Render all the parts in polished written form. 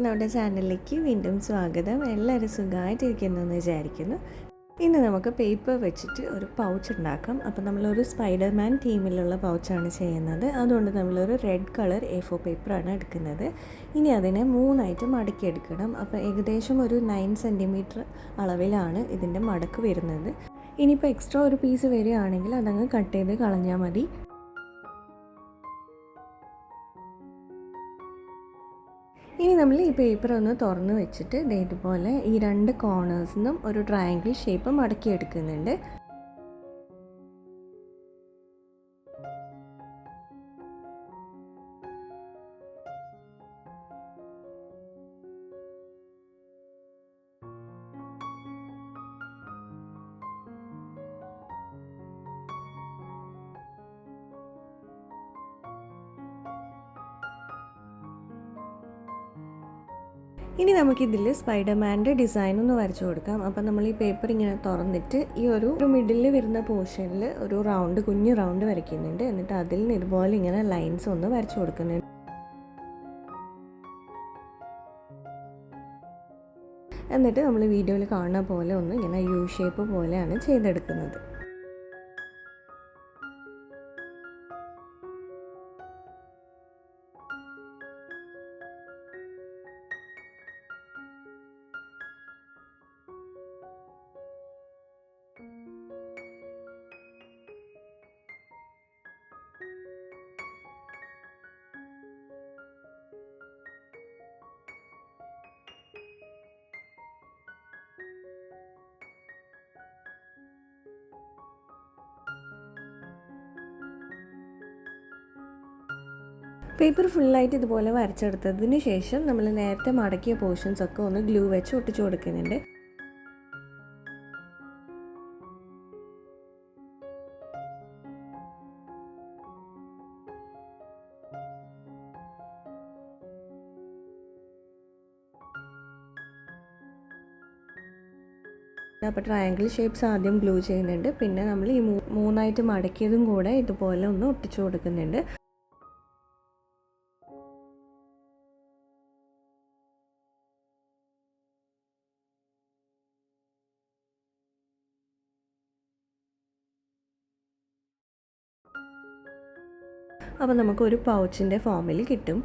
നമ്മുടെ ചാനലിലേക്ക് വീണ്ടും സ്വാഗതം. എല്ലാവരും സുഖമായിട്ടിരിക്കുന്നു എന്ന് വിചാരിക്കുന്നു. ഇന്ന് നമുക്ക് പേപ്പർ വെച്ചിട്ട് ഒരു പൗച്ച് ഉണ്ടാക്കാം. അപ്പോൾ നമ്മളൊരു സ്പൈഡർമാൻ തീമിലുള്ള പൗച്ചാണ് ചെയ്യുന്നത്. അതുകൊണ്ട് നമ്മളൊരു റെഡ് കളർ A4 പേപ്പറാണ് എടുക്കുന്നത്. ഇനി അതിനെ 3ആയിട്ട് മടക്കിയെടുക്കണം. അപ്പോൾ ഏകദേശം ഒരു 9 സെൻറ്റിമീറ്റർ അളവിലാണ് ഇതിൻ്റെ മടക്ക് വരുന്നത്. ഇനിയിപ്പോൾ എക്സ്ട്രാ ഒരു പീസ് വരികയാണെങ്കിൽ അതങ്ങ് കട്ട് ചെയ്ത് കളഞ്ഞാൽ മതി. ഇനി നമ്മൾ ഈ പേപ്പർ ഒന്ന് തുറന്ന് വെച്ചിട്ട് ഇതുപോലെ ഈ 2 കോർണേഴ്സിനും ഒരു ട്രയാങ്കിൾ ഷേപ്പ് മടക്കിയെടുക്കുന്നുണ്ട്. ഇനി നമുക്കിതിൽ സ്പൈഡർമാൻ്റെ ഡിസൈൻ ഒന്ന് വരച്ചു കൊടുക്കാം. അപ്പം നമ്മൾ ഈ പേപ്പർ ഇങ്ങനെ തുറന്നിട്ട് ഈ ഒരു മിഡിലിൽ വരുന്ന പോർഷനിൽ ഒരു കുഞ്ഞു റൗണ്ട് വരയ്ക്കുന്നുണ്ട്. എന്നിട്ട് അതിൽ നിന്ന് ഇതുപോലെ ഇങ്ങനെ ലൈൻസ് ഒന്ന് വരച്ചു കൊടുക്കുന്നുണ്ട്. എന്നിട്ട് നമ്മൾ വീഡിയോയിൽ കാണുന്ന പോലെ ഒന്ന് ഇങ്ങനെ യു ഷേപ്പ് പോലെയാണ് ചെയ്തെടുക്കുന്നത്. പേപ്പർ ഫുള്ളായിട്ട് ഇതുപോലെ വരച്ചെടുത്തതിന് ശേഷം നമ്മൾ നേരത്തെ മടക്കിയ പോർഷൻസൊക്കെ ഒന്ന് ഗ്ലൂ വെച്ച് ഒട്ടിച്ചു കൊടുക്കുന്നുണ്ട്. അപ്പോൾ ട്രയാങ്കിൾ ഷേപ്സ് ആദ്യം ഗ്ലൂ ചെയ്യുന്നുണ്ട്. പിന്നെ നമ്മൾ ഈ 3ആയിട്ട് മടക്കിയതും കൂടെ ഇതുപോലെ ഒന്ന് ഒട്ടിച്ചു കൊടുക്കുന്നുണ്ട്. അപ്പോൾ നമുക്കൊരു പൗച്ചിൻ്റെ ഫോമിൽ കിട്ടും.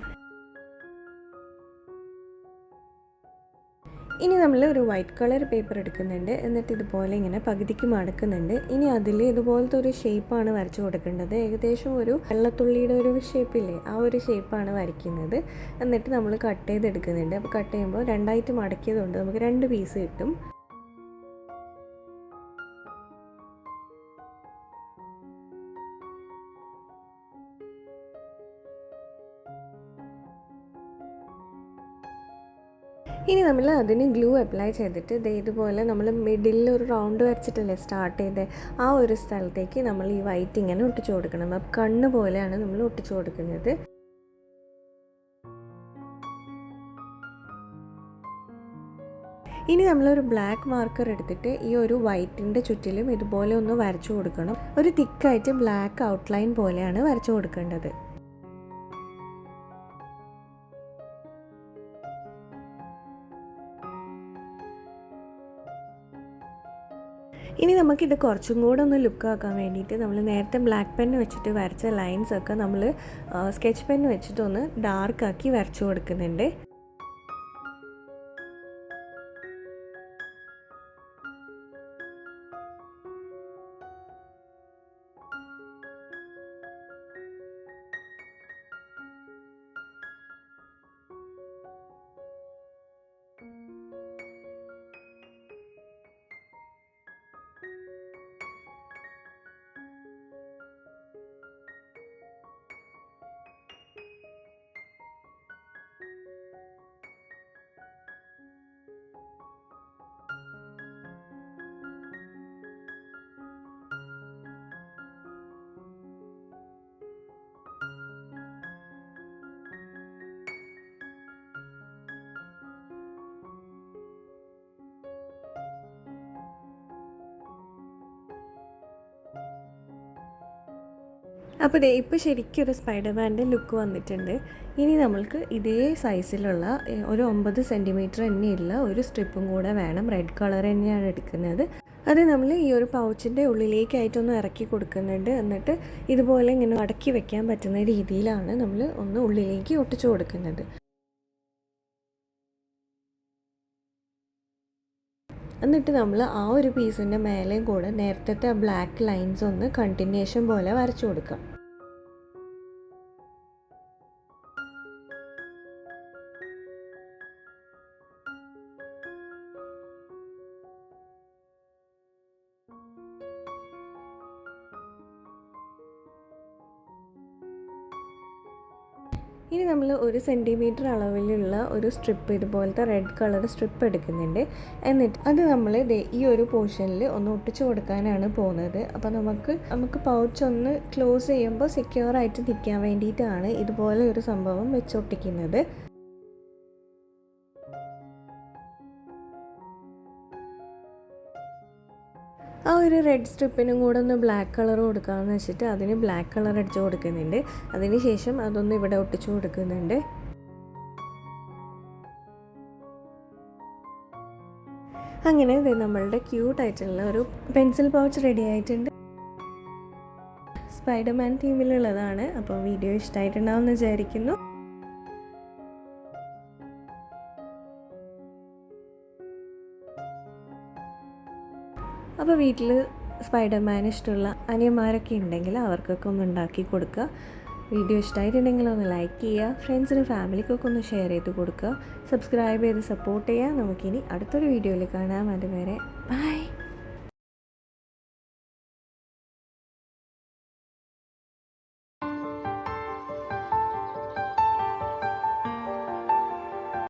ഇനി നമ്മൾ ഒരു വൈറ്റ് കളർ പേപ്പർ എടുക്കുന്നുണ്ട്. എന്നിട്ട് ഇതുപോലെ ഇങ്ങനെ പകുതിക്ക് മടക്കുന്നുണ്ട്. ഇനി അതിൽ ഇതുപോലത്തെ ഒരു ഷേപ്പാണ് വരച്ചു കൊടുക്കേണ്ടത്. ഏകദേശം ഒരു വെള്ളത്തുള്ളിയുടെ ഒരു ഷേപ്പില്ലേ, ആ ഒരു ഷേപ്പാണ് വരയ്ക്കുന്നത്. എന്നിട്ട് നമ്മൾ കട്ട് ചെയ്തെടുക്കുന്നുണ്ട്. അപ്പോൾ കട്ട് ചെയ്യുമ്പോൾ 2ആയിട്ട് മടക്കിയതുകൊണ്ട് നമുക്ക് 2 പീസ് കിട്ടും. ഇനി നമ്മൾ അതിന് ഗ്ലൂ അപ്ലൈ ചെയ്തിട്ട് ഇതുപോലെ നമ്മൾ മിഡിലിൽ ഒരു റൗണ്ട് വരച്ചിട്ടല്ലേ സ്റ്റാർട്ട് ചെയ്തത്, ആ ഒരു സ്ഥലത്തേക്ക് നമ്മൾ ഈ വൈറ്റ് ഇങ്ങനെ ഒട്ടിച്ചു കൊടുക്കണം. അപ്പോൾ കണ്ണ് പോലെയാണ് നമ്മൾ ഒട്ടിച്ചു കൊടുക്കുന്നത്. ഇനി നമ്മളൊരു ബ്ലാക്ക് മാർക്കർ എടുത്തിട്ട് ഈ ഒരു വൈറ്റിൻ്റെ ചുറ്റിലും ഇതുപോലെ ഒന്ന് വരച്ചു കൊടുക്കണം. ഒരു തിക്കായിട്ട് ബ്ലാക്ക് ഔട്ട്ലൈൻ പോലെയാണ് വരച്ചു കൊടുക്കേണ്ടത്. ഇനി നമുക്കിത് കുറച്ചും കൂടെ ഒന്ന് ലുക്കാക്കാൻ വേണ്ടിയിട്ട് നമ്മൾ നേരത്തെ ബ്ലാക്ക് പെന്ന് വെച്ചിട്ട് വരച്ച ലൈൻസൊക്കെ നമ്മൾ സ്കെച്ച് പെന്ന് വെച്ചിട്ടൊന്ന് ഡാർക്കാക്കി വരച്ചു കൊടുക്കുന്നുണ്ട്. അപ്പോൾ ദേ ഇപ്പോൾ ശരിക്കും ഒരു സ്പൈഡർമാൻ്റെ ലുക്ക് വന്നിട്ടുണ്ട്. ഇനി നമ്മൾക്ക് ഇതേ സൈസിലുള്ള ഒരു 9 സെൻറ്റിമീറ്റർ തന്നെയുള്ള ഒരു സ്ട്രിപ്പും കൂടെ വേണം. റെഡ് കളർ തന്നെയാണ് എടുക്കുന്നത്. അത് നമ്മൾ ഈ ഒരു പൗച്ചിൻ്റെ ഉള്ളിലേക്കായിട്ടൊന്ന് ഇറക്കി കൊടുക്കുന്നുണ്ട്. എന്നിട്ട് ഇതുപോലെ ഇങ്ങനെ മടക്കി വെക്കാൻ പറ്റുന്ന രീതിയിലാണ് നമ്മൾ ഒന്ന് ഉള്ളിലേക്ക് ഒട്ടിച്ചു കൊടുക്കുന്നത്. എന്നിട്ട് നമ്മൾ ആ ഒരു പീസിൻ്റെ മേലെയും കൂടെ നേരത്തെ ബ്ലാക്ക് ലൈൻസ് ഒന്ന് കണ്ടിന്യൂഷൻ പോലെ വരച്ചു കൊടുക്കാം. ഇനി നമ്മൾ 1 സെൻറ്റിമീറ്റർ അളവിലുള്ള ഒരു സ്ട്രിപ്പ്, ഇതുപോലത്തെ റെഡ് കളർ സ്ട്രിപ്പ് എടുക്കുന്നുണ്ട്. എന്നിട്ട് അത് നമ്മൾ ഈ ഒരു പോർഷനിൽ ഒന്ന് ഒട്ടിച്ചു കൊടുക്കാനാണ് പോകുന്നത്. അപ്പോൾ നമുക്ക് പൗച്ച് ഒന്ന് ക്ലോസ് ചെയ്യുമ്പോൾ സെക്യൂർ ആയിട്ട് നിൽക്കാൻ വേണ്ടിയിട്ടാണ് ഇതുപോലെ ഒരു സംഭവം വെച്ചൊട്ടിക്കുന്നത്. ആ ഒരു റെഡ് സ്ട്രിപ്പിനും കൂടെ ഒന്ന് ബ്ലാക്ക് കളർ കൊടുക്കാമെന്ന് വെച്ചിട്ട് അതിന് ബ്ലാക്ക് കളർ അടിച്ച് കൊടുക്കുന്നുണ്ട്. അതിന് ശേഷം അതൊന്ന് ഇവിടെ ഒട്ടിച്ചു കൊടുക്കുന്നുണ്ട്. അങ്ങനെ നമ്മളുടെ ക്യൂട്ടായിട്ടുള്ള ഒരു പെൻസിൽ പൗച്ച് റെഡി ആയിട്ടുണ്ട്. സ്പൈഡർമാൻ തീമിലുള്ളതാണ്. അപ്പോൾ വീഡിയോ ഇഷ്ടമായിട്ടുണ്ടാവുമെന്ന് വിചാരിക്കുന്നു. അപ്പോൾ വീട്ടിൽ സ്പൈഡർമാൻ ഇഷ്ടമുള്ള അനിയന്മാരൊക്കെ ഉണ്ടെങ്കിൽ അവർക്കൊക്കെ ഒന്ന് ഉണ്ടാക്കി കൊടുക്കുക. വീഡിയോ ഇഷ്ടമായിട്ടുണ്ടെങ്കിൽ ഒന്ന് ലൈക്ക് ചെയ്യുക. ഫ്രണ്ട്സിനും ഫാമിലിക്കൊക്കെ ഒന്ന് ഷെയർ ചെയ്ത് കൊടുക്കുക. സബ്സ്ക്രൈബ് ചെയ്ത് സപ്പോർട്ട് ചെയ്യുക. നമുക്കിനി അടുത്തൊരു വീഡിയോയിൽ കാണാം. അതുവരെ ബൈ.